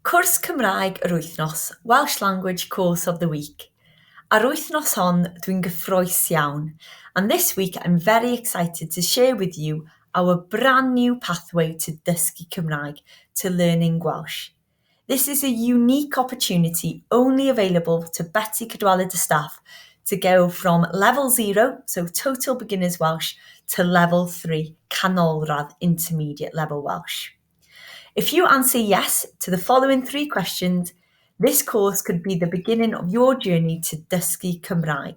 Cwrs Cymraeg yr wythnos, Welsh Language Course of the Week. Ar wythnos hon, dwi'n gyffrous iawn, and this week I'm very excited to share with you our brand new pathway to dysgu Cymraeg, to learning Welsh. This is a unique opportunity only available to Betty Cadwaladr staff to go from level 0, so total beginners Welsh, to level 3, canolradd intermediate level Welsh. If you answer yes to the following 3 questions, this course could be the beginning of your journey to dysgu Cymraeg.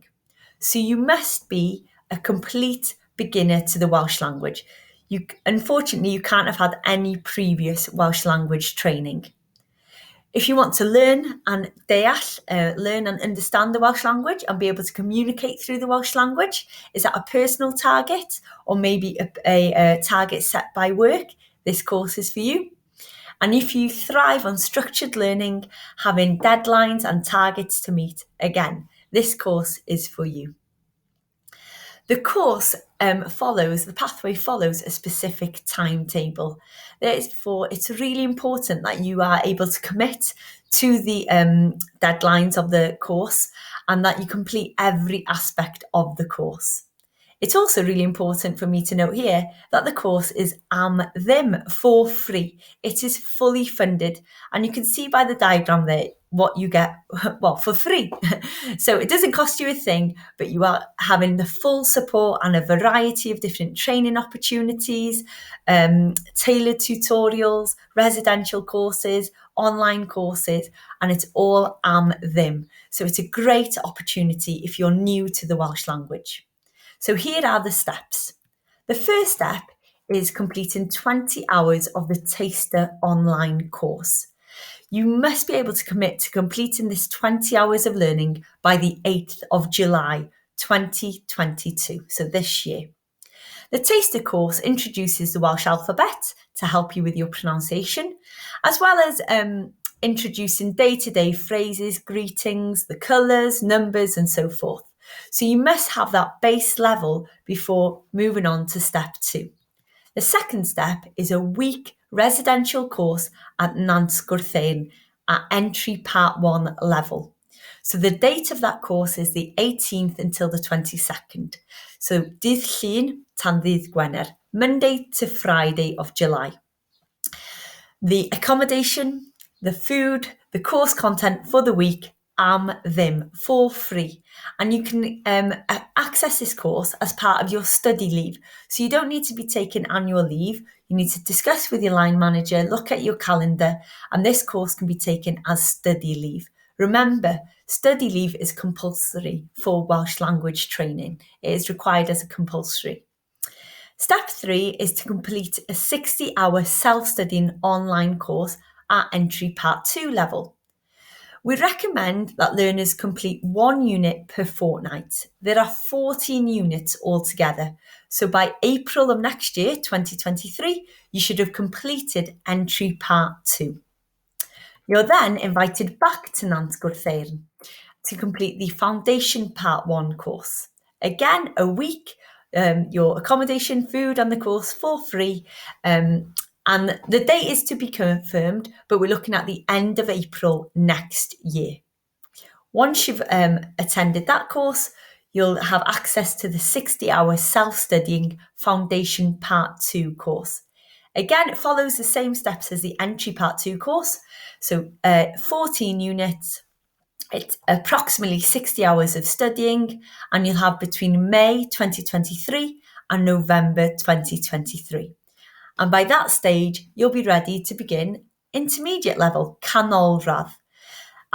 So you must be a complete beginner to the Welsh language. Unfortunately, you can't have had any previous Welsh language training. If you want to learn and learn and understand the Welsh language and be able to communicate through the Welsh language, is that a personal target or maybe a target set by work? This course is for you. And if you thrive on structured learning, having deadlines and targets to meet, again, this course is for you. The course the pathway follows a specific timetable. Therefore, it's really important that you are able to commit to the deadlines of the course and that you complete every aspect of the course. It's also really important for me to note here that the course is am ddim for free. It is fully funded, and you can see by the diagram there what you get, for free. So it doesn't cost you a thing, but you are having the full support and a variety of different training opportunities, tailored tutorials, residential courses, online courses, and it's all am ddim. So it's a great opportunity if you're new to the Welsh language. So here are the steps. The first step is completing 20 hours of the Taster online course. You must be able to commit to completing this 20 hours of learning by the 8th of July 2022, so this year. The Taster course introduces the Welsh alphabet to help you with your pronunciation, as well as introducing day-to-day phrases, greetings, the colours, numbers, and so forth. So you must have that base level before moving on to step 2. The second step is a week residential course at Cwrs at entry part 1 level. So the date of that course is the 18th until the 22nd. So dydd Llun tan ddydd Gwener, Monday to Friday of July. The accommodation, the food, the course content for the week, am ddim, for free. And you can access this course as part of your study leave. So you don't need to be taking annual leave. You need to discuss with your line manager, look at your calendar, and this course can be taken as study leave. Remember, study leave is compulsory for Welsh language training. It is required as a compulsory. Step 3 is to complete a 60-hour self-studying online course at entry part 2 level. We recommend that learners complete 1 unit per fortnight. There are 14 units altogether. So by April of next year, 2023, you should have completed entry part 2. You're then invited back to Cwrs to complete the foundation part 1 course. Again, a week, your accommodation, food and the course for free. And the date is to be confirmed, but we're looking at the end of April next year. Once you've attended that course, you'll have access to the 60-hour self-studying Foundation Part 2 course. Again, it follows the same steps as the Entry Part 2 course. So 14 units, it's approximately 60 hours of studying, and you'll have between May 2023 and November 2023. And by that stage, you'll be ready to begin intermediate level, canolradd.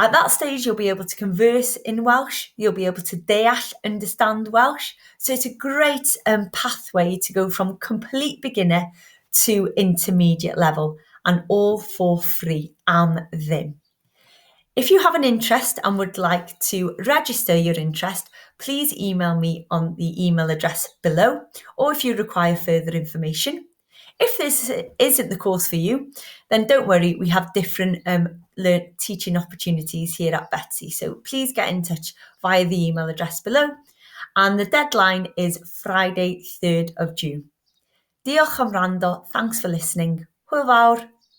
At that stage, you'll be able to converse in Welsh. You'll be able to deall, understand Welsh. So it's a great pathway to go from complete beginner to intermediate level, and all for free, am ddim. If you have an interest and would like to register your interest, please email me on the email address below, or if you require further information. If this isn't the course for you, then don't worry, we have different teaching opportunities here at Betsy. So please get in touch via the email address below. And the deadline is Friday, 3rd of June. Diolch am wrando. Thanks for listening. Hwyl fawr.